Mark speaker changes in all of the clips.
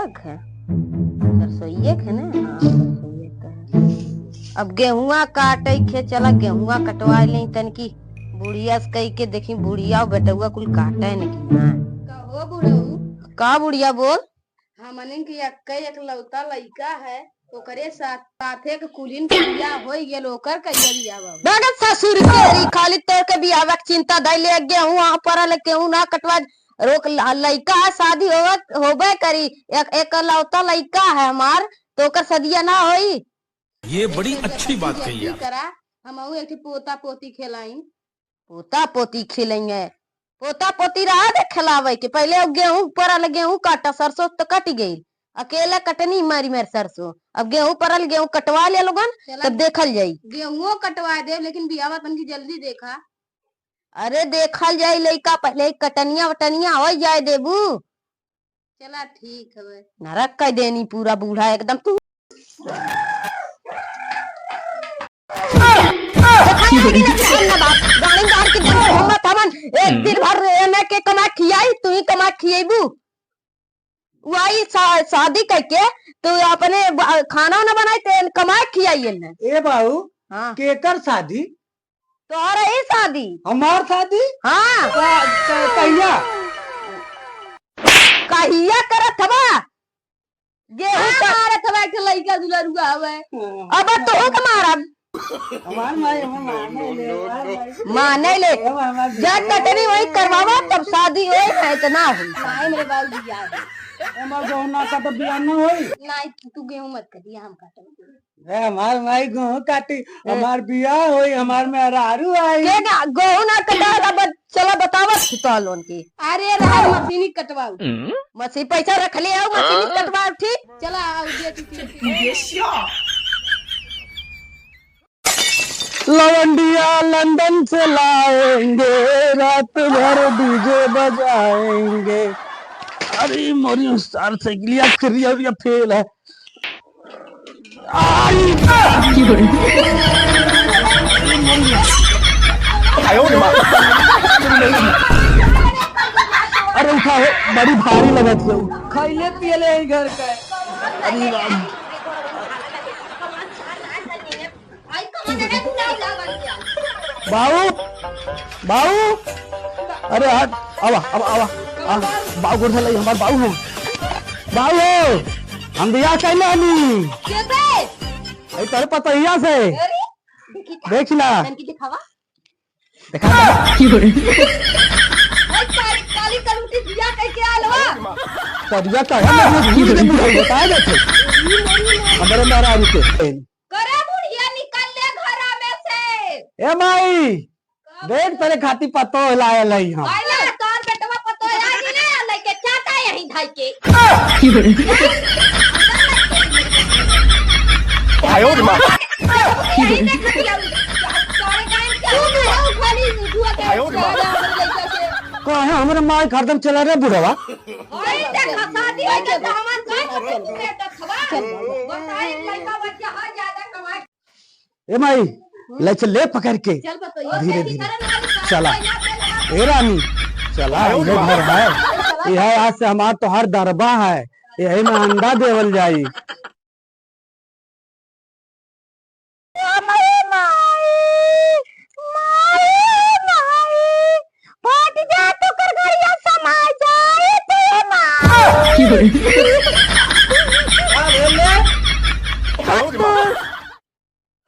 Speaker 1: अलग है, सरसोईये है ना। हाँ सरसोईये तो है। अब गेहुआ काटे के चला गेहुआ कटवा ले तनकी बुढ़िया से कही के देखी बुढ़िया बेटुआ कुल काटे न की ना।
Speaker 2: कहो बुढ़ऊ
Speaker 1: का बुढ़िया बोल।
Speaker 2: हमने की एक लौता लइका है ओकरे साथे के कुलीन के बियाह होई गेल ओकर कहिया बियाह बाबू।
Speaker 1: दादा ससुर के खाली तोर के बियाह के चिंता दैले गेहुआ पर गेहूं ना कटवा रोक लइका शादी होबे करी। एक लौता लइका है हमार तो ओकर सदिया ना होई।
Speaker 3: ये बड़ी अच्छी बात कही है।
Speaker 2: करा हम एक पोता पोती खिलाई।
Speaker 1: पोता पोती खिलेंगे पोता पोती रहा दे खिलावे के पहले गेहूं परल गेहूं काटा सरसों तो कट गई अकेला कटनी मारी मेरे सरसों। अब गेहूं परल गेहूं कटवा ले लोगन तब देखल जाई।
Speaker 2: गेहूं कटवा दे लेकिन बियाह तनकी जल्दी देखा।
Speaker 1: अरे देखल जाई लइका पहले कटनिया वटनिया हो जाए देबू।
Speaker 2: चला ठीक है
Speaker 1: नरक कह देनी पूरा बूढ़ा एकदम तू। एक दिन भर एमे के कमा खियाई तू ही कमा खिएबू। वही शादी करके तू अपने खाना ना बनाई ते कमा खियाई ने।
Speaker 4: ए बाबू
Speaker 1: हाँ
Speaker 4: केकर शादी?
Speaker 1: तोहरा ही शादी।
Speaker 4: हमार शादी?
Speaker 1: हाँ
Speaker 4: कहिया
Speaker 1: कहिया करत हवा गेहूं
Speaker 2: मारत हवा के लइका दुलरुआ हवे।
Speaker 1: अब तो के मारब
Speaker 4: हमार माई
Speaker 1: माने ले जा कटनी वही करवावा तब शादी होई है इतना हो।
Speaker 2: नहीं मेरे बाबू बियाह
Speaker 4: हमार गहना का तो बियाह न होई।
Speaker 2: नहीं तू गेहूं मत कटी हम काटब।
Speaker 4: हमार माई गेहूं काटी हमार बियाह होई हमार में अरारू आई
Speaker 1: के गेहूं ना कटा चला बतावा सुता लोन की।
Speaker 2: अरे रहा मशीनी कटवाऊ
Speaker 1: मसी पैसा रख ले आओ मशीन कटवा ठीक।
Speaker 2: चला आओ दे
Speaker 4: लवंडिया लंदन से लाएंगे रात भर डीजे बजाएंगे। अरे मोरी उस्ताद साइकिलिया करिया फेल है। अरे उठाओ बड़ी भारी लगत है खैले पियले घर का। अरे बाबू बाबू अरे हट आवा बाबू गुड़ लई हमार बाबू है। बाबू हम बियाह कैले हनी ऐ तेरे पतहिया से देख ला
Speaker 1: दिखावा
Speaker 4: देखा
Speaker 2: काली कलूटी बियाह करके आलवा
Speaker 4: करिया का है मुझे बता देते हमारे मारा रुके
Speaker 2: करे बुढ़िया निकल ले घरा में से।
Speaker 4: ए माई देख तेरे खाती पतो लाए लई हम
Speaker 2: आइला तोर बेटवा पतो आगी ना लेके चाटा यही धाई के
Speaker 3: आयो रे मां
Speaker 4: को है हमारे माई खरदम चला रे बुढ़वा।
Speaker 2: शादी हो के तो हमन का बताई लड़का बच्चा हा ज्यादा कमाए।
Speaker 4: ए माई ले चल ले पकड़ के
Speaker 2: चल बताइए
Speaker 4: धीरे धीरे चला। ए रानी चला ये घर है यह आज से हमार तो हर दरबा है यही में अंडा देवल जाई।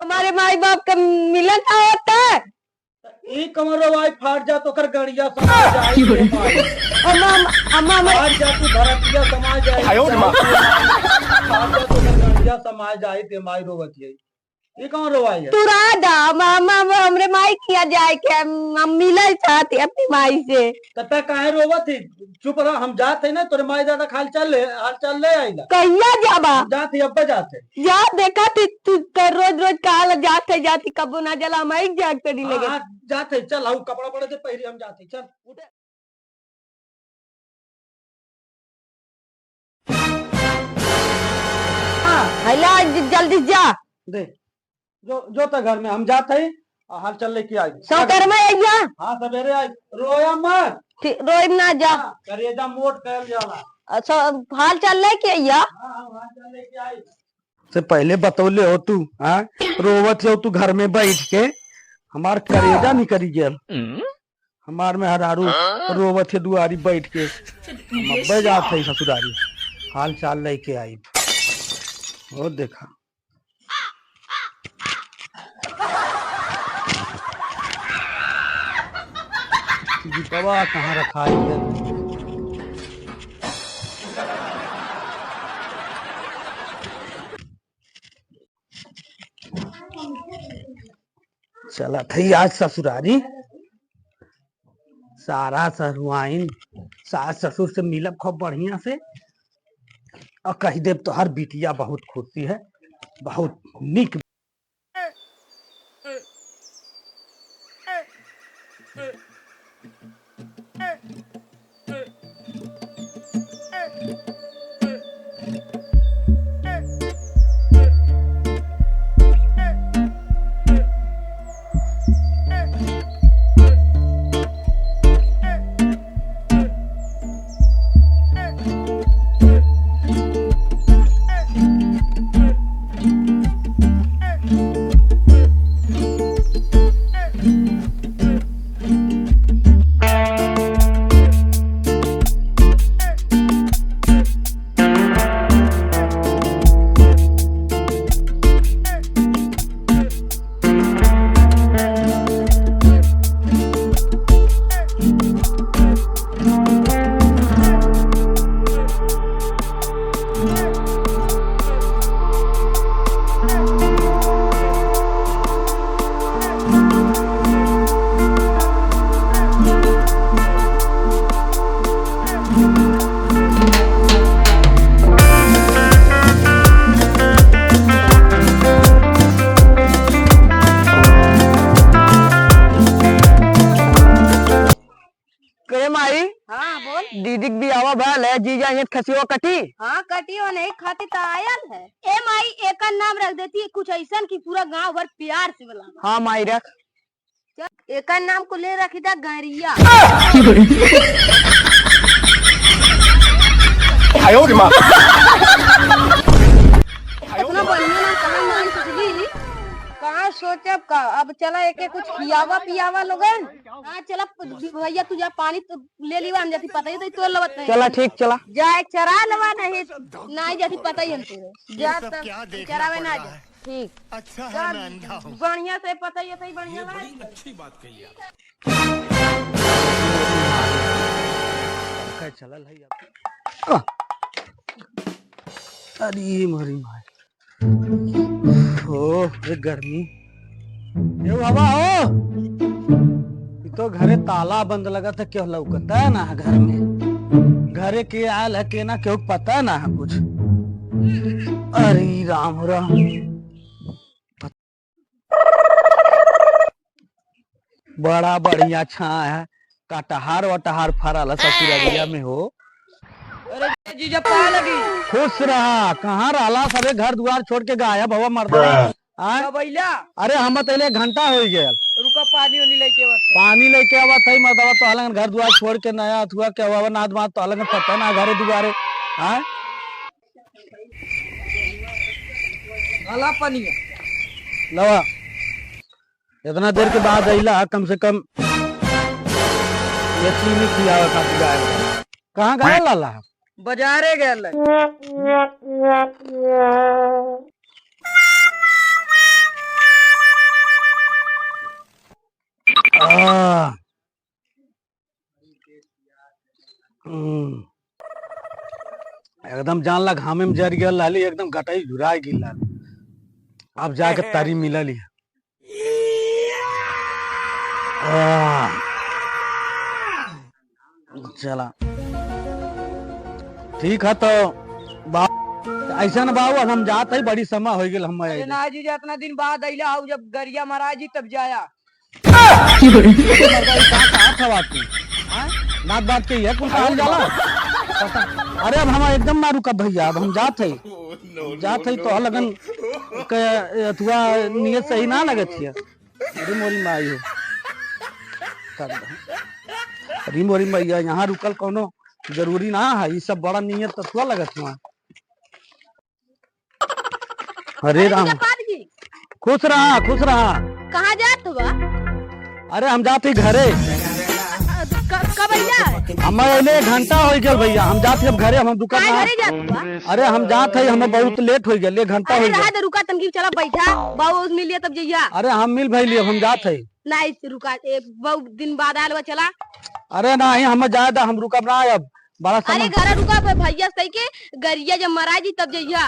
Speaker 1: हमारे माई बाप का मिलन था होता है।
Speaker 4: ई कमरो वाई फाट जा तो कर गड़िया समाज जाए फाट जा तू भरतिया समाज जाए
Speaker 3: आयो रे मां
Speaker 4: फाट जा तो कर गड़िया समाज जाए ते माई रोवत है। ये कौन रोवाई है?
Speaker 1: तू राधा मामा हमरे माई किया जाए के हम मिलल चाहते अपनी माई से।
Speaker 4: तब काहे रोवत थी? चुप रह हम जाते हैं ना तोरे माई दादा हाल चल ले आइला
Speaker 1: कहिया जाबा
Speaker 4: जाते अब जाते
Speaker 1: जा देखा थी तू रोज रोज कहा जाते जाती कबू ना जला माई जागते नहीं लगे।
Speaker 4: जाते चल हम कपड़ा पड़े थे पहले हम जाते चल उठे।
Speaker 1: हला जल्दी जा
Speaker 4: दे जो तो घर में हम जाते हैं हाल चल लेके आई
Speaker 1: सौकर में आई जा।
Speaker 4: हाँ सवेरे आई रोया मत
Speaker 1: रोज ना जा
Speaker 4: करेजा मोट कर जाला
Speaker 1: अच्छा हाल चाल है क्या या
Speaker 4: से पहले बतौले हो तू, हाँ रोवत हो तू घर में बैठ के, हमार करेजा नहीं करी गेल। हमार में हरारू रोवत है दुआरी बैठ के, मब्बे जात है ससुरारी, हाल चाल लेके आई। और देखा दवा कहाँ रखा है? चला थी आज ससुरारी, सारा सरुआइन सास ससुर से मिलब खूब बढ़िया से, और कह देव तो हर बिटिया बहुत खुशी है, बहुत निक।
Speaker 1: हाँ बोल।
Speaker 4: दीदी भी आवा भल है, जीजा ये खसियो कटी।
Speaker 2: हाँ कटियो नहीं खाती तो आयल है। ए माई एक नाम रख देती है कुछ ऐसा की पूरा गांव भर प्यार से बुला।
Speaker 4: हाँ माई रख,
Speaker 2: एक नाम को ले रखी था गरिया। इतना बढ़िया ना कहाँ मान सोचली, कहाँ सोचब का। अब चला एक कुछ खियावा पियावा लोगन। हाँ चला भैया तुझा पानी तो ले लिवा, हम जाती पता ही तो लवत नहीं।
Speaker 4: चला ठीक चला,
Speaker 2: जाए चरा लवा नहीं नहीं जाती पता ही हमसे जा चरावे ना जा। ठीक
Speaker 3: अच्छा है मैं अंधा हूँ।
Speaker 2: बढ़िया से पता ही है, बढ़िया
Speaker 3: बड़ी अच्छी बात कही आप।
Speaker 4: चलल है। अरे मरी माय ओ ये गर्मी, ये बाबा हो, तो घरे ताला बंद लगा था, क्यों लौकता है ना घर में, घरे के आयल है के ना क्यों पता ना है कुछ। अरे राम राम, बड़ा बढ़िया छा है, कटहार वटहार फरल ससुररिया में हो।
Speaker 2: अरे जीजा पा लगी।
Speaker 4: खुश रहा, कहाँ रहा सबे घर द्वार छोड़ के गायब हवा मर्दा।
Speaker 2: बैला
Speaker 4: अरे हम तैले घंटा हो गया,
Speaker 2: रुका पानी वानी लेके
Speaker 4: पानी लेके आवा थई मर्दवा तो हलन घर द्वार छोड़ के नया अथुआ के हवा नाद मात तो हलन पता ना घरे दुआरे। हां
Speaker 2: भला पानी
Speaker 4: लवा, इतना देर के बाद अइला, कम से कम ये चीनी खियावा खातिर गायब। कहाँ गया लाला?
Speaker 2: बाजारे गेल।
Speaker 4: एकदम जान लग घामे में जर गया लाली, एकदम गटाई झुरा गिल। अब जाके तारी मिलल है। चला ठीक है, तो ऐसा न बाबू, अब हम जाते ही बड़ी समय हो गई। हम
Speaker 2: ना जी इतना दिन बाद अइला हूँ, जब गरिया महाराज जी तब जाया।
Speaker 4: बात बात के है, कौन जाला। अरे अब हम एकदम ना रुका भैया, अब हम जाते ही तो लगन अथवा नियत सही ना लगे थी। अरे मोरी माई हो, अरे मोरी मैया यहाँ रुकल कोनो जरूरी ना है, ये सब बड़ा नियत तत्वा लगत हुआ। अरे राम, खुश रहा खुश रहा।
Speaker 2: कहाँ जात हुआ?
Speaker 4: अरे हम जाते घरे,
Speaker 2: कब अइला?
Speaker 4: हम अइले घंटा हो गया भैया, हम जाते अब घरे, हम दुकान
Speaker 2: काहे
Speaker 4: ना।
Speaker 2: घरे जात हुआ?
Speaker 4: अरे हम जात है, हमें बहुत लेट हो गया, घंटा हो
Speaker 2: अरे
Speaker 4: गया।
Speaker 2: रहा दे, रुका तनकी, चला बैठा, बाबू मिल लिया तब जइया।
Speaker 4: अरे हम मिल भैली, अब हम जात है।
Speaker 2: नहीं रुका, एक बहुत दिन बाद आयल हुआ, चला।
Speaker 4: अरे नहीं, हम जायदा, हम रुकब ना अब, बड़ा
Speaker 2: अरे
Speaker 4: समय।
Speaker 2: घर रुका भैया सही के, गरिया जब मरा जी तब जइया।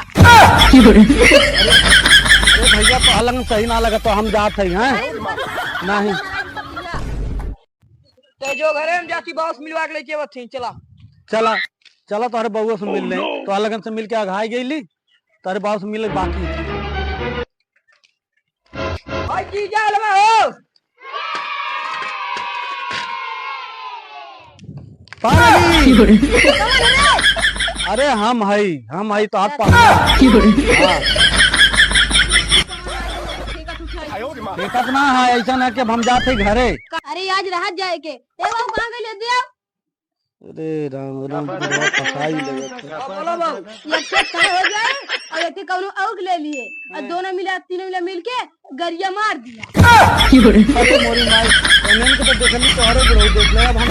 Speaker 4: अरे भैया तो अलग सही ना लगा तो हम जात है हैं? नहीं
Speaker 5: तो जो घरे हम जाती बॉस मिलवा के लेके बथी चला।
Speaker 4: चला चला, तोहरे बउआ से मिल ले, तो अलगन से मिल के आघाई गई, तोहरे बाबू से मिले बाकी।
Speaker 5: भाई की जा लगा हो।
Speaker 4: पानी। अरे हम है तो हाथ पा देखत ना है, ऐसा ना कि हम जाते घरे।
Speaker 2: अरे आज राहत जाए के, ए बाबू कहाँ गइले दिया?
Speaker 4: अरे राम राम, बुढ़वा फसाई लगे।
Speaker 5: बोलो बाबू।
Speaker 2: ये खेत खड़ा हो जाए और ये कौनो औग ले लिए और दोनों मिला तीनों मिला मिल के गरिया मार दिया।
Speaker 4: अरे मोरी माई, एनन के तो देखली तोहरे गुरु देख ले, अब हम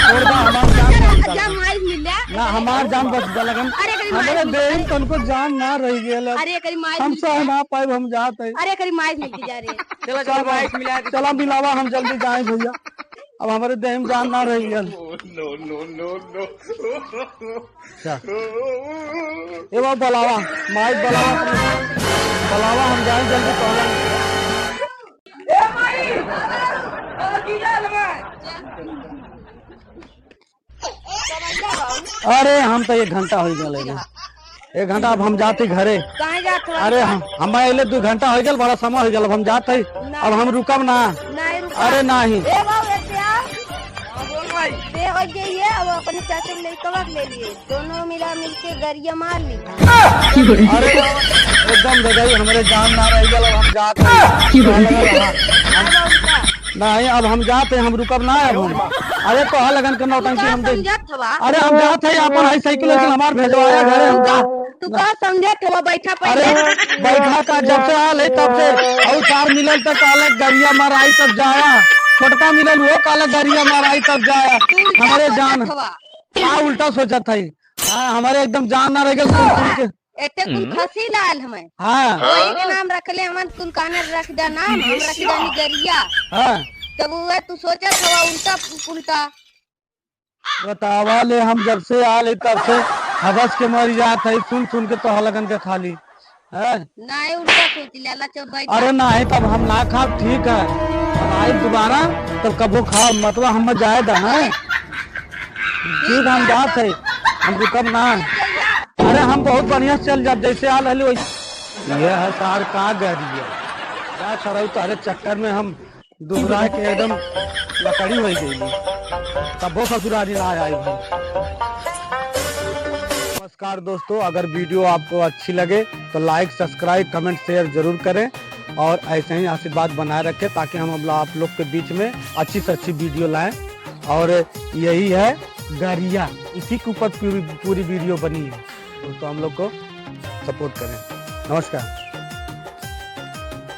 Speaker 4: छोड़ दा, हमार जान
Speaker 2: जा माई मिला।
Speaker 4: ना, हमार जान बच जा लगन।
Speaker 2: अरे करी
Speaker 4: हमारे
Speaker 2: माई,
Speaker 4: देह तनको जान ना रह गेल,
Speaker 2: अरे करी माई,
Speaker 4: हम सह ना पाए, हम जात है।
Speaker 2: अरे करी माई मिल के जा रही है।
Speaker 5: चलो चलो बाइक मिला के।
Speaker 4: चला मिलावा, हम जल्दी जाए भैया, अब हमारे देह में जान ना रह गेल। ए बाबू बुलावा, माई बुलावा, हम जाए जल्दी पहुंचा।
Speaker 5: ए माई, की जा लगा।
Speaker 4: अरे हम तो 1 घंटा हो गया, 1 घंटा, अब हम जाते घरे।
Speaker 2: कहाँ जात हुआ?
Speaker 4: अरे हम अले 2 घंटा हो गया, बड़ा समय हो गया, अब हम जाते, अब हम रुकब ना।
Speaker 2: नहीं रुका।
Speaker 4: अरे नहीं,
Speaker 2: ए बाबू ऐसे आ,
Speaker 5: बोल भाई।
Speaker 2: दे हो जाइए, अब अपने चाचे के लड़का ले लिए, दोनों मिला मिलके गरिया मार ली।
Speaker 4: अरे एकदम गई, हमारे जान ना रह गया, अब हम जाते नहीं, अब हम जाते, हम रुकब ना अब हम। अरे तो लगन के नौटंकी हम देख।
Speaker 2: समझत हवा?
Speaker 4: अरे हम जाते हैं, अपन है साइकिल हमार भेजवाया घरे, हम जा।
Speaker 2: तू का समझत हवा? बैठा
Speaker 4: अरे
Speaker 2: पहले।
Speaker 4: बैठा का जब से आल है तब से, और 4 मिलल तक अलग गरिया माराई तब जाया, छोटका मिलल वो काला गरिया माराई तब जाया। हमारे जान क्या उल्टा सोचत है, हमारे एकदम जान ना रह गया, सुन सुन के।
Speaker 2: एते कुल खसी लाल हमें,
Speaker 4: हाँ
Speaker 2: वही के नाम रखले हमन, कुल काने रख जा नाम, हम रख जानी गरिया।
Speaker 4: हाँ,
Speaker 2: तब वो तू सोचत हवा उल्टा पुल्टा।
Speaker 4: बतावा ले, हम जब से आले तब से हवस के मर जात है, सुन सुन के तो लगन के खाली है।
Speaker 2: नहीं उल्टा सोच ले, अल्लाह चल बैठ।
Speaker 4: अरे नहीं, तब हम ना खा, ठीक है, हम आए दोबारा तब कबो खा, मतलब हम जाए दा है, ठीक, हम जात है, हम रुकब ना। अरे हम बहुत बढ़िया चल जाते, जैसे आल हले वैसे। ये है तार का गरिया, क्या छड़ाऊ, तारे चक्कर में हम दूसरा के एकदम लकड़ी हो गई, तब वो ससुरारी ना आई भाई। नमस्कार दोस्तों, अगर वीडियो आपको अच्छी लगे तो लाइक, सब्सक्राइब, कमेंट, शेयर जरूर करें और ऐसे ही आशीर्वाद बनाए रखें, ताकि हम आप लोग के बीच में अच्छी से अच्छी वीडियो लाएं। और यही है गरिया, इसी के ऊपर पूरी वीडियो बनी है, तो हम लोग को सपोर्ट करें। नमस्कार।